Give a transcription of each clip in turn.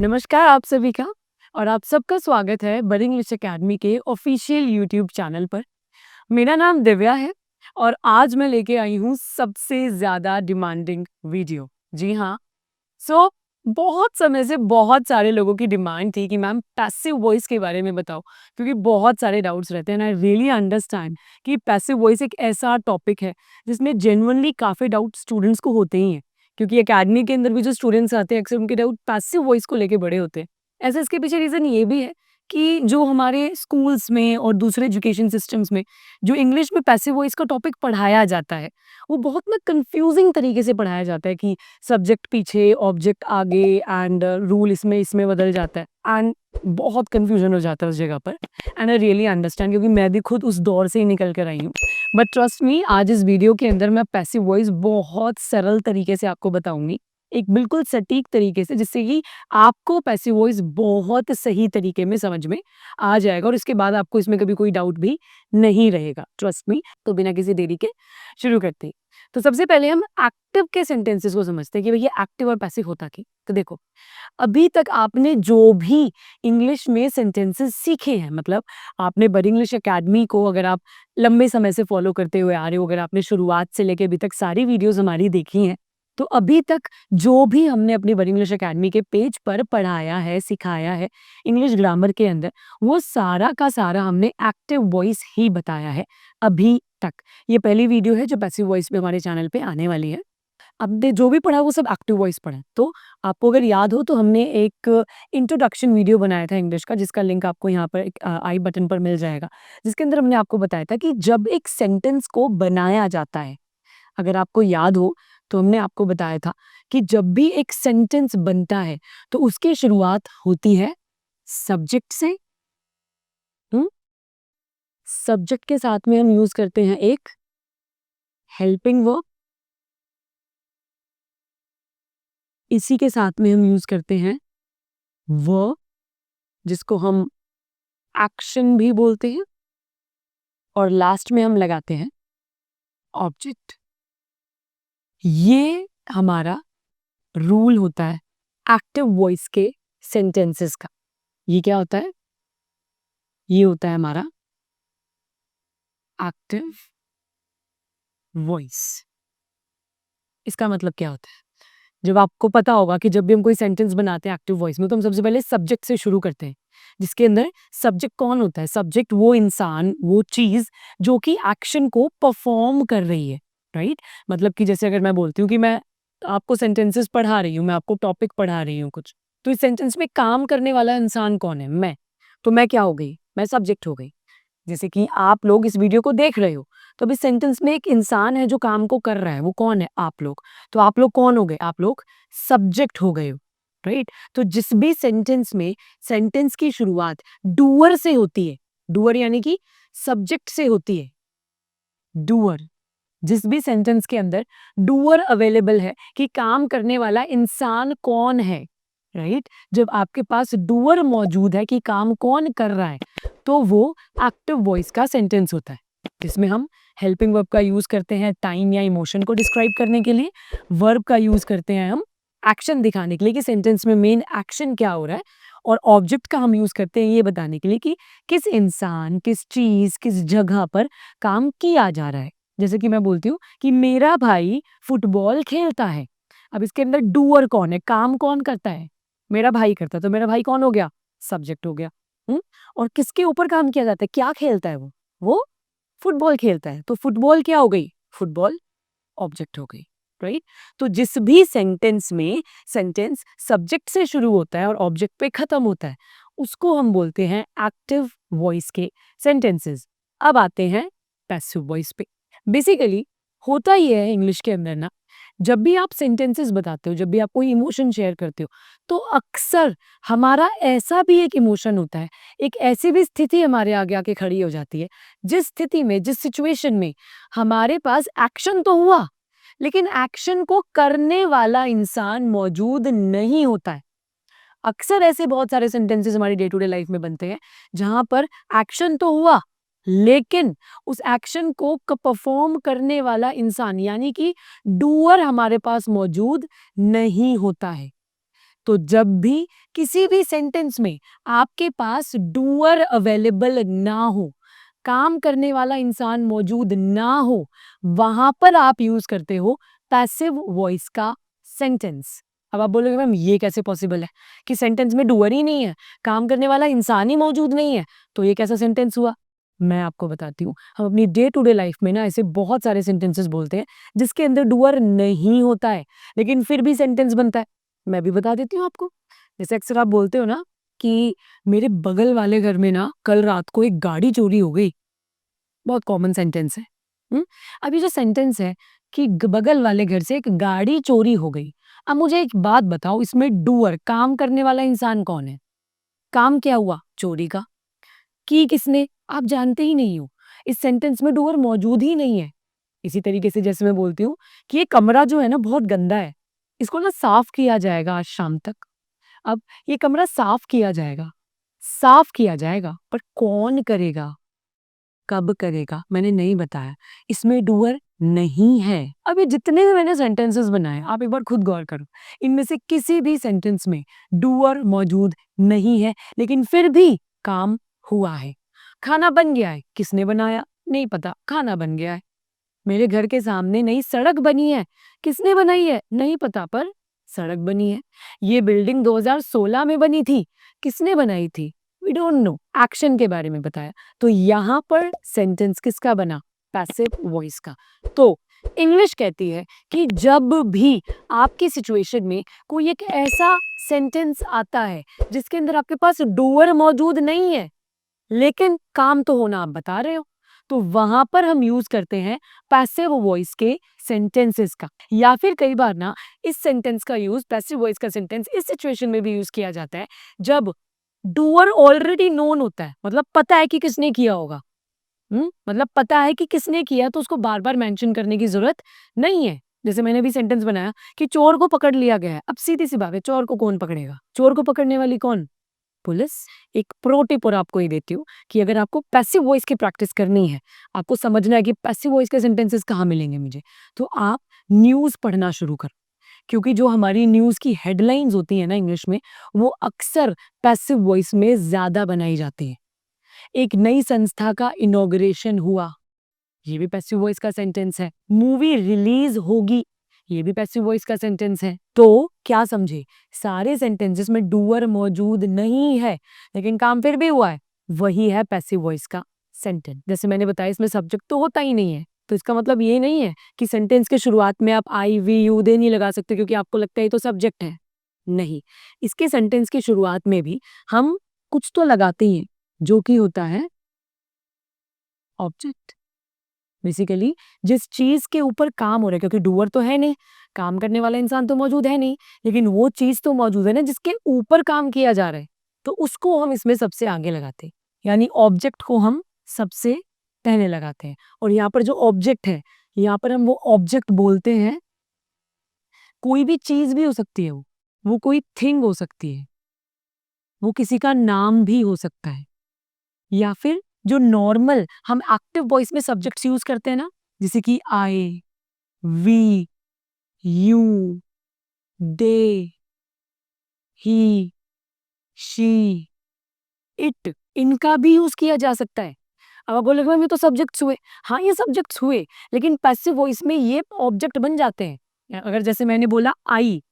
नमस्कार आप सभी का और आप सबका स्वागत है बड़ी इंग्लिश अकेडमी के ऑफिशियल यूट्यूब चैनल पर। मेरा नाम दिव्या है और आज मैं लेके आई हूँ सबसे ज़्यादा डिमांडिंग वीडियो। जी हाँ, सो बहुत समय से बहुत सारे लोगों की डिमांड थी कि मैम पैसिव वॉइस के बारे में बताओ, क्योंकि बहुत सारे डाउट्स रहते हैं। आई रियली अंडरस्टैंड कि पैसिव वॉइस एक ऐसा टॉपिक है जिसमें जेन्युइनली काफ़ी डाउट स्टूडेंट्स को होते ही हैं, क्योंकि एकेडमी के अंदर भी जो स्टूडेंट्स आते हैं अक्सर उनके डाउट पैसिव वॉइस को लेके बड़े होते हैं। ऐसे इसके पीछे रीज़न ये भी है कि जो हमारे स्कूल्स में और दूसरे एजुकेशन सिस्टम्स में जो इंग्लिश में पैसिव वॉइस का टॉपिक पढ़ाया जाता है, वो बहुत ना कंफ्यूजिंग तरीके से पढ़ाया जाता है कि सब्जेक्ट पीछे ऑब्जेक्ट आगे एंड रूल इसमें इसमें बदल जाता है एंड बहुत कंफ्यूजन हो जाता है उस जगह पर। एंड आई रियली अंडरस्टैंड, क्योंकि मैं भी खुद उस दौर से ही निकल कर आई हूँ। बट ट्रस्ट मी, आज इस वीडियो के अंदर मैं पैसिव वॉइस बहुत सरल तरीके से आपको बताऊंगी, एक बिल्कुल सटीक तरीके से, जिससे कि आपको पैसिव वॉइस बहुत सही तरीके में समझ में आ जाएगा और इसके बाद आपको इसमें कभी कोई डाउट भी नहीं रहेगा। Trust me. तो बिना किसी देरी के शुरू करते हैं। तो सबसे पहले हम एक्टिव के सेंटेंसेस को समझते हैं कि भैया एक्टिव और पैसिव होता क्या। तो देखो, अभी तक आपने जो भी इंग्लिश में सेंटेंसेस सीखे हैं, मतलब आपने बड़ी इंग्लिश एकेडमी को अगर आप लंबे समय से फॉलो करते हुए आ रहे हो, अगर आपने शुरुआत से लेके अभी तक सारी वीडियोस हमारी देखी हैं, तो अभी तक जो भी हमने अपनी बड़ी इंग्लिश एकेडमी के पेज पर पढ़ाया है, सिखाया है इंग्लिश ग्रामर के अंदर, वो सारा का सारा हमने एक्टिव वॉइस ही बताया है अभी तक। ये पहली वीडियो है जो पैसिव वॉइस पे हमारे चैनल पे आने वाली है। हमने जो भी पढ़ा वो सब एक्टिव वॉइस पढ़ा है। तो आपको अगर याद हो तो हमने एक इंट्रोडक्शन वीडियो बनाया था इंग्लिश का, जिसका लिंक आपको यहाँ पर एक आई बटन पर मिल जाएगा, जिसके अंदर हमने आपको बताया था कि जब एक सेंटेंस को बनाया जाता है, अगर आपको याद हो तो हमने आपको बताया था कि जब भी एक सेंटेंस बनता है तो उसकी शुरुआत होती है सब्जेक्ट से। सब्जेक्ट के साथ में हम यूज करते हैं एक हेल्पिंग वर्ब, इसी के साथ में हम यूज करते हैं वर्ब, जिसको हम एक्शन भी बोलते हैं, और लास्ट में हम लगाते हैं ऑब्जेक्ट। ये हमारा रूल होता है एक्टिव वॉइस के सेंटेंसेस का। ये क्या होता है? ये होता है हमारा एक्टिव वॉइस। इसका मतलब क्या होता है? जब आपको पता होगा कि जब भी हम कोई सेंटेंस बनाते हैं एक्टिव वॉइस में, तो हम सबसे पहले सब्जेक्ट से शुरू करते हैं, जिसके अंदर सब्जेक्ट कौन होता है? सब्जेक्ट वो इंसान, वो चीज जो कि एक्शन को परफॉर्म कर रही है, राइट? मतलब कि जैसे अगर मैं बोलती हूँ कि मैं आपको सेंटेंसेस पढ़ा रही हूँ, मैं आपको टॉपिक पढ़ा रही हूँ कुछ, तो इस सेंटेंस में काम करने वाला इंसान कौन है? मैं। तो मैं क्या हो गई? मैं सब्जेक्ट हो गई। जैसे कि आप लोग इस वीडियो को देख रहे हो, तो अभी सेंटेंस में एक इंसान है जो काम को कर रहा है, वो कौन है? आप लोग। तो आप लोग कौन हो गए? आप लोग सब्जेक्ट हो गए हो, राइट? तो जिस भी सेंटेंस में सेंटेंस की शुरुआत डूअर से होती है, डूअर यानी कि सब्जेक्ट से होती है, डूअर, जिस भी सेंटेंस के अंदर डूअर अवेलेबल है कि काम करने वाला इंसान कौन है, राइट? जब आपके पास डूअर मौजूद है कि काम कौन कर रहा है, तो वो एक्टिव वॉइस का सेंटेंस होता है, जिसमें हम हेल्पिंग वर्ब का यूज करते हैं टाइम या इमोशन को डिस्क्राइब करने के लिए, वर्ब का यूज करते हैं हम एक्शन दिखाने के लिए कि सेंटेंस में मेन एक्शन क्या हो रहा है, और ऑब्जेक्ट का हम यूज करते हैं ये बताने के लिए कि किस इंसान, किस चीज, किस जगह पर काम किया जा रहा है। जैसे कि मैं बोलती हूँ कि मेरा भाई फुटबॉल खेलता है। अब इसके अंदर डूअर कौन है? काम कौन करता है? मेरा भाई करता है। तो मेरा भाई कौन हो गया? सब्जेक्ट हो गया। और किसके ऊपर काम किया जाता है? क्या खेलता है वो फुटबॉल खेलता है। तो फुटबॉल क्या हो गई? फुटबॉल ऑब्जेक्ट हो गई, राइट? तो जिस भी सेंटेंस में सेंटेंस सब्जेक्ट से शुरू होता है और ऑब्जेक्ट पे खत्म होता है, उसको हम बोलते हैं एक्टिव वॉइस के सेंटेंसेस। अब आते हैं पैसिव वॉइस पे। बेसिकली होता ही है इंग्लिश के अंदर ना, जब भी आप सेंटेंसेस बताते हो, जब भी आप कोई इमोशन शेयर करते हो, तो अक्सर हमारा ऐसा भी एक इमोशन होता है, एक ऐसी भी स्थिति हमारे आगे आके खड़ी हो जाती है, जिस स्थिति में, जिस सिचुएशन में हमारे पास एक्शन तो हुआ, लेकिन एक्शन को करने वाला इंसान मौजूद नहीं होता है। अक्सर ऐसे बहुत सारे सेंटेंसेस हमारी डे टू डे लाइफ में बनते हैं जहां पर एक्शन तो हुआ, लेकिन उस एक्शन को परफॉर्म करने वाला इंसान यानी कि डूअर हमारे पास मौजूद नहीं होता है। तो जब भी किसी भी सेंटेंस में आपके पास डूअर अवेलेबल ना हो, काम करने वाला इंसान मौजूद ना हो, वहां पर आप यूज करते हो पैसिव वॉइस का सेंटेंस। अब आप बोलोगे मैम ये कैसे पॉसिबल है कि सेंटेंस में डूअर ही नहीं है, काम करने वाला इंसान ही मौजूद नहीं है, तो ये कैसा सेंटेंस हुआ? मैं आपको बताती हूँ। हम अपनी डे टू डे लाइफ में ना ऐसे बहुत सारे सेंटेंसेस बोलते हैं जिसके अंदर डूअर नहीं होता है, लेकिन फिर भी सेंटेंस बनता है। मैं भी बता देती हूँ आपको। जैसे अक्सर आप बोलते हो ना कि मेरे बगल वाले घर में ना कल रात को एक गाड़ी चोरी हो गई। बहुत कॉमन सेंटेंस है। अब ये जो सेंटेंस है कि बगल वाले घर से एक गाड़ी चोरी हो गई। अब मुझे एक बात बताओ, इसमें डूअर काम करने वाला इंसान कौन है? काम क्या हुआ? चोरी का। की किसने? आप जानते ही नहीं हो। इस सेंटेंस में डूअर मौजूद ही नहीं है। इसी तरीके से जैसे मैं बोलती हूँ कि ये कमरा जो है ना बहुत गंदा है, इसको ना साफ किया जाएगा आज शाम तक। अब ये कमरा साफ किया जाएगा, साफ किया जाएगा, पर कौन करेगा, कब करेगा, मैंने नहीं बताया। इसमें डूअर नहीं है। अब ये जितने भी मैंने सेंटेंसेस बनाए, आप एक बार खुद गौर करो, इनमें से किसी भी सेंटेंस में डूअर मौजूद नहीं है, लेकिन फिर भी काम हुआ है। खाना बन गया है, किसने बनाया? नहीं पता, खाना बन गया है। मेरे घर के सामने नई सड़क बनी है, किसने बनाई है? नहीं पता, पर सड़क बनी है। ये बिल्डिंग 2016 में बनी थी, किसने बनाई थी? We don't know. एक्शन के बारे में बताया। तो यहां पर सेंटेंस किसका बना? पैसिव वॉइस का। तो इंग्लिश कहती है कि जब भी आपकी सिचुएशन में कोई एक ऐसा सेंटेंस आता है जिसके अंदर आपके पास डूअर मौजूद नहीं है, लेकिन काम तो होना आप बता रहे हो, तो वहां पर हम यूज करते हैं पैसिव वॉइस के सेंटेंसेस का। या फिर कई बार ना इस सेंटेंस का यूज, पैसिव वॉइस का सेंटेंस इस सिचुएशन में भी यूज किया जाता है जब डूअर ऑलरेडी नोन होता है, मतलब पता है कि किसने किया होगा। मतलब पता है कि किसने किया, तो उसको बार बार मेंशन करने की जरूरत नहीं है। जैसे मैंने भी सेंटेंस बनाया कि चोर को पकड़ लिया गया है। अब सीधी सी बात है, चोर को कौन पकड़ेगा? चोर को पकड़ने वाली कौन? पुलिस। एक प्रो टिप और आपको ये देती हूँ कि अगर आपको पैसिव वॉइस की प्रैक्टिस करनी है, आपको समझना है कि पैसिव वॉइस के सेंटेंसेस कहाँ मिलेंगे मुझे, तो आप न्यूज़ पढ़ना शुरू करो। क्योंकि जो हमारी न्यूज़ की हेडलाइंस होती है ना इंग्लिश में, वो अक्सर पैसिव वॉइस में ज़्यादा बनाई जाती है। एक नई संस्था का इनॉग्रेशन हुआ, ये भी पैसिव वॉइस का सेंटेंस है। मूवी रिलीज होगी, ये भी पैसिव वॉइस का सेंटेंस है। तो क्या समझे, सारे सेंटेंसेस में डूअर मौजूद नहीं है, लेकिन काम फिर भी हुआ है, वही है पैसिव वॉइस का सेंटेंस। जैसे मैंने बताया इसमें सब्जेक्ट तो होता ही नहीं है, तो इसका मतलब ये नहीं है कि सेंटेंस के शुरुआत में आप आई वी यू दे नहीं लगा सकते क्योंकि आपको लगता है ये तो सब्जेक्ट है। नहीं, इसके सेंटेंस की शुरुआत में भी हम कुछ तो लगाते ही हैं, जो कि होता है ऑब्जेक्ट। बेसिकली जिस चीज के ऊपर काम हो रहा है, क्योंकि डूअर तो है नहीं, काम करने वाला इंसान तो मौजूद है नहीं, लेकिन वो चीज तो मौजूद है ना जिसके ऊपर काम किया जा रहा है, तो उसको हम इसमें सबसे आगे लगाते हैं। यानी ऑब्जेक्ट को हम सबसे पहले लगाते हैं। और यहाँ पर जो ऑब्जेक्ट है, यहाँ पर हम वो ऑब्जेक्ट बोलते हैं, कोई भी चीज भी हो सकती है, वो कोई थिंग हो सकती है, वो किसी का नाम भी हो सकता है, या फिर जो नॉर्मल हम एक्टिव वॉइस में सब्जेक्ट्स यूज करते हैं ना, जैसे कि I, we, you, they, he, she, it, इनका भी यूज किया जा सकता है। अब आप बोलोगे मैम ये तो सब्जेक्ट्स हुए। हाँ, ये सब्जेक्ट्स हुए, लेकिन पैसिव वॉइस में ये ऑब्जेक्ट बन जाते हैं। अगर जैसे मैंने बोला आई,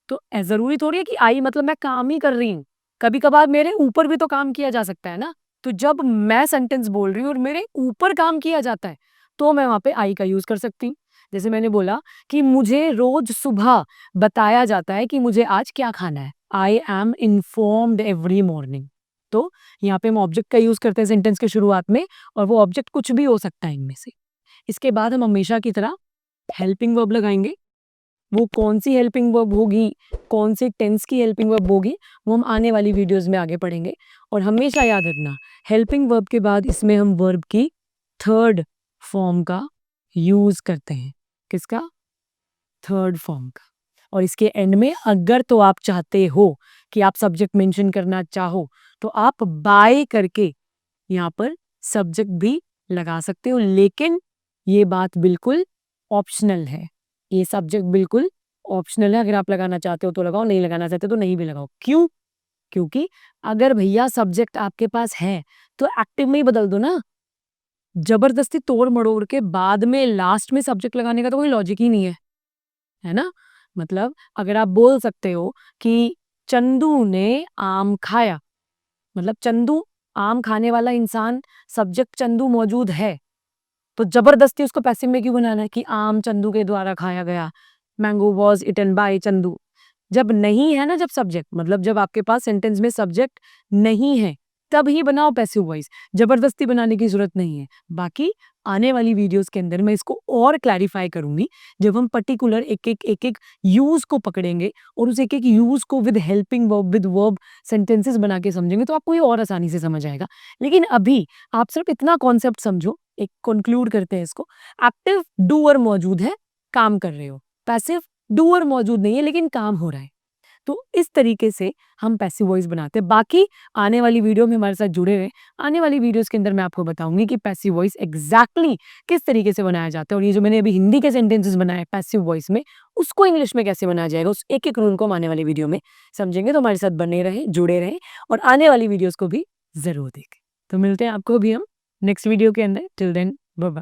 तो जरूरी थोड़ी है कि आई मतलब मैं काम ही कर रही हूँ। कभी कभार मेरे ऊपर भी तो काम किया जा सकता है ना। तो जब मैं सेंटेंस बोल रही हूँ और मेरे ऊपर काम किया जाता है, तो मैं वहां पे आई का यूज कर सकती हूँ। जैसे मैंने बोला कि मुझे रोज सुबह बताया जाता है कि मुझे आज क्या खाना है। I am informed every morning. तो यहाँ पे हम ऑब्जेक्ट का यूज करते हैं सेंटेंस के शुरुआत में, और वो ऑब्जेक्ट कुछ भी हो सकता है इनमें से। इसके बाद हम हमेशा की तरह हेल्पिंग वर्ब लगाएंगे। वो कौन सी हेल्पिंग वर्ब होगी, कौन से टेंस की हेल्पिंग वर्ब होगी, वो हम आने वाली वीडियोस में आगे पढ़ेंगे। और हमेशा याद रखना, हेल्पिंग वर्ब के बाद इसमें हम वर्ब की थर्ड फॉर्म का यूज करते हैं। किसका? थर्ड फॉर्म का। और इसके एंड में अगर तो आप चाहते हो कि आप सब्जेक्ट मेंशन करना चाहो, तो आप बाय करके यहाँ पर सब्जेक्ट भी लगा सकते हो, लेकिन ये बात बिल्कुल ऑप्शनल है। ये सब्जेक्ट बिल्कुल ऑप्शनल है, अगर आप लगाना चाहते हो तो लगाओ, नहीं लगाना चाहते तो नहीं भी लगाओ। क्यों? क्योंकि अगर भैया सब्जेक्ट आपके पास है, तो एक्टिव में ही बदल दो ना। जबरदस्ती तोड़-मड़ोड़ के बाद में लास्ट में सब्जेक्ट लगाने का तो कोई लॉजिक ही नहीं है ना? मतलब अगर आप बोल सकते हो कि चंदू ने आम खाया, मतलब चंदू आम खाने वाला इंसान, सब्जेक्ट चंदू मौजूद है, तो जबरदस्ती उसको पैसिव में क्यों बनाना है कि आम चंदू के द्वारा खाया गया, mango was eaten by Chandu. जब नहीं है ना, जब सब्जेक्ट, मतलब जब आपके पास सेंटेंस में सब्जेक्ट नहीं है, तब ही बनाओ पैसिव वॉइस, जबरदस्ती बनाने की ज़रूरत नहीं है। बाकी आने वाली वीडियोज़ के अंदर मैं इसको और क्लैरिफ़ाई करूँगी, जब हम पर्टिकुलर एक-एक यूज़ को पकड़ेंगे और उस एक-एक यूज़ को with helping verb, with verb sentences बना के समझेंगे, तो आपको ये और आसानी से समझ आएगा। लेकिन अभी आप सिर्फ़ इतना कॉन्सेप्ट समझो, एक कन्क्लूड करते हैं इसको, एक्टिव डूअर मौजूद है, काम कर रहे हो। पैसिव डूअर मौजूद नहीं है, लेकिन काम हो रहा है। तो इस तरीके से हम पैसिव वॉइस बनाते हैं। बाकी आने वाली वीडियो में हमारे साथ जुड़े रहें। आने वाली वीडियोज़ के अंदर मैं आपको बताऊँगी कि पैसिव वॉइस एग्ज़ैक्टली किस तरीके से बनाया जाता है, और ये जो मैंने अभी हिंदी के सेंटेंसेस बनाए पैसिव वॉइस में, उसको इंग्लिश में कैसे बनाया जाएगा, उस एक-एक रूल को हम आने वाली वीडियो में समझेंगे। तो हमारे साथ बने रहें, जुड़े रहें और आने वाली वीडियोज़ को भी ज़रूर देखें। तो मिलते हैं आपको भी हम नेक्स्ट वीडियो के अंदर। Till then bye bye.